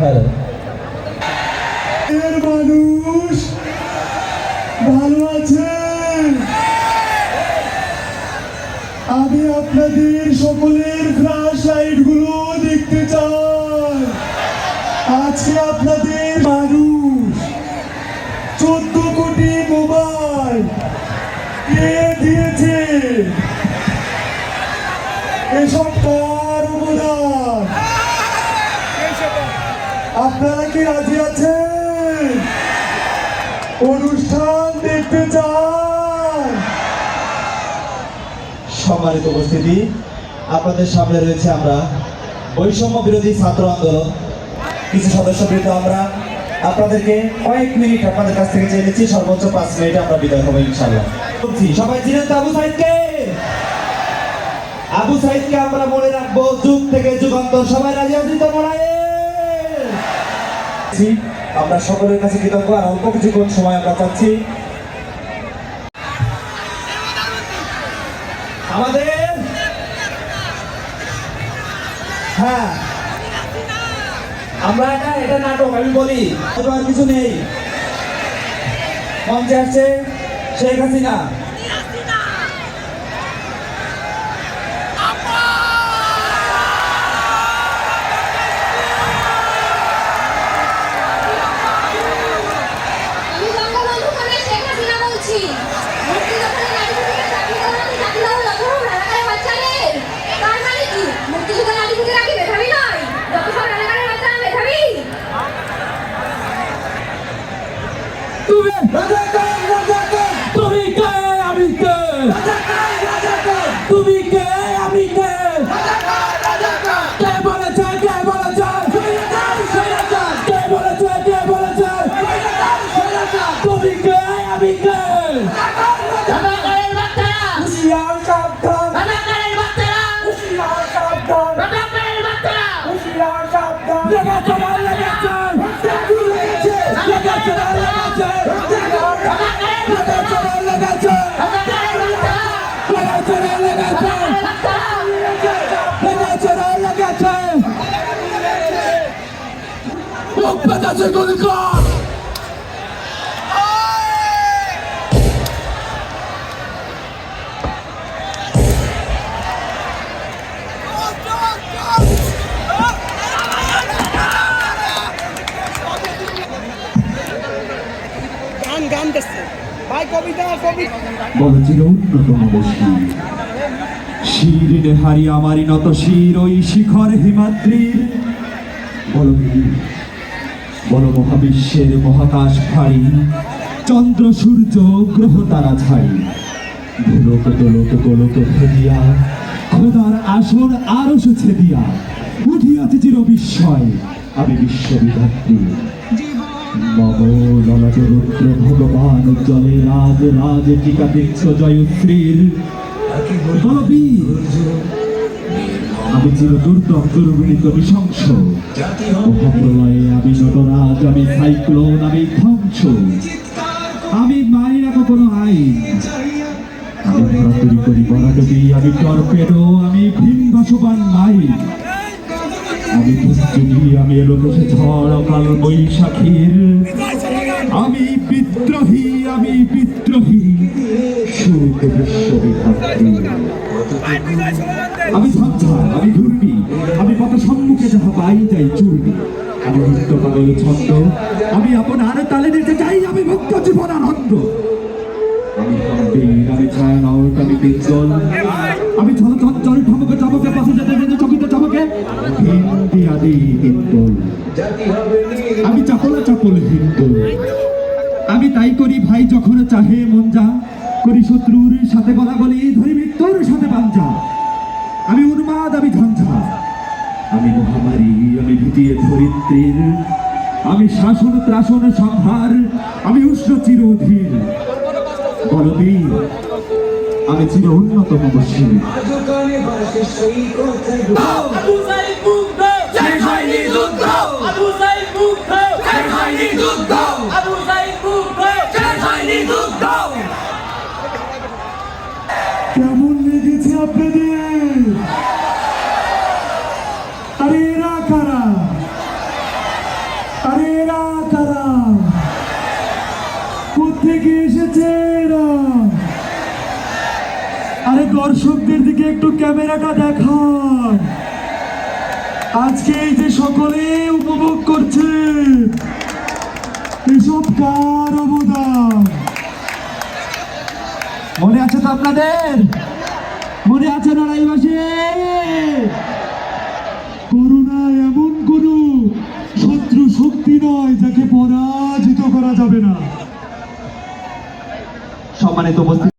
Hello মানুষ ভালো আছেন? আমি আপনাদের সকলের ফ্ল্যাশ লাইট গুলো দেখতে চাই। আজকে আপনাদের মানুষ 14 কোটি মোবাইল কে দিয়েছে? এসব কার অবদান? আপনারা কি রাজি আছেন? অনুষ্ঠান দেখতে চান? সম্মানিত উপস্থিতি, আপনাদের সামনে রয়েছে আমরা বৈষম্য বিরোধী ছাত্র আন্দোলন কিছু সদস্যবৃন্দ। আমরা আপনাদেরকে কয়েক মিনিট আপনাদের কাছ থেকে চেয়ে নিচ্ছি, সর্বোচ্চ 5 মিনিটে আমরা বিদায় হবো ইনশাআল্লাহ। সবাই চিনেন তো আবু সাইদকে? আবু সাইদকে আমরা মনে রাখবো যুগ থেকে যুগান্তর। সবাই রাজি আছি তো? আমরা সকলের কাছে কৃতজ্ঞ। আর অল্প কিছুক্ষণ সময় আমরা চাচ্ছি আমাদের। হ্যাঁ, আমরা এটা নাটক, আমি বলি আর কিছু নেই। মঞ্চে আসছে শেখ হাসিনা। তুমি কে আমি কে? তুমি কে আমি কে? কে বলেছে? কে বলেছে? কে বলেছে? কে বলেছে? তুমি কে আমি কে? হুঁশিয়ার সাবধান! হুঁশিয়ার সাবধান! লেগেছে না লেগেছে? লেগেছে না লেগেছে? বলছিল উন্নতম বসি শিরিনে হারি আমারই নত শির ওই শিখর হিমাদ্রির। বল মহাবিশ্বের মহাকাশ ভারী, চন্দ্র সূর্য গ্রহ তারা ছাড়ি, ধুলোক দোলক গোলক ভেদিয়া খোদার আসন আরশ ছেদিয়া উঠিয়াছে চির বিস্ময় আমি বিশ্ববিধাত্রী। মম ললাট রুদ্র ভগবান জলে রাজ রাজ টিকা বৃক্ষ জয়শ্রীর। বলবীর আমি চির দুর্দম দুর্বিনীত নৃশংস, মহাপ্রলয়ে আমি নটরাজ, আমি সাইক্লোন, আমি ধ্বংস। আমি মানি না কখনো আইন, আমি ধরাতরি করি বরাডবি, আমি টর্পেডো, আমি ভীম ভাসবান মাইল। আমি ভুজুগি, আমি এলোকেশে ঝড় অকাল বৈশাখীর। আমি বিদ্রোহী, আমি বিদ্রোহী সুখ বিশ্ববিধাত্রী। আমি ঝঞ্ঝার, আমি ঘূর্ণি, আমি পথ সম্মুখে যাহা পাই যাই চূর্ণি। আমি নৃত্য পাগল ছন্দ, আমি আপনার তালে নিতে চাই, আমি মুক্ত জীবন আনন্দ। আমি গম্ভীর, আমি ছায়ানট, আমি পিস্তল, আমি চঞ্চল ঠমকে চমকে পাশে যেতে যেতে চকিতে চমকে হিন্দি আদি হিন্দোল। আমি চাপলা চাপল হিন্দোল। আমি তাই করি ভাই যখন চাহে মন যা, করি শত্রুর সাথে গলাগলি, ধরি মৃত্যুর সাথে পাঞ্জা। আমি উন্মাদ, আমি ঝঞ্ঝা, আমি মহামারী, আমি ভীতিয়ে ধরিত্রীর। আমি শাসন ত্রাসন সংহার, আমি উষ্ণ চিরধীর। বলবীর আমি চির উন্নতম বসি। কেমন লেগেছে আপনাদের? আরে এরা কারা? থেকে এসেছে এরা? আরে দর্শকদের দিকে একটু ক্যামেরাটা দেখান। আজকে এই যে সকলে উপভোগ করছে, এসব কার অবদান? মনে আছে তো আপনাদের? মনে আছে লড়াইবাসী? করোনা এমন কোন শত্রু শক্তি নয় যাকে পরাজিত করা যাবে না। সম্মানিত উপস্থিতি।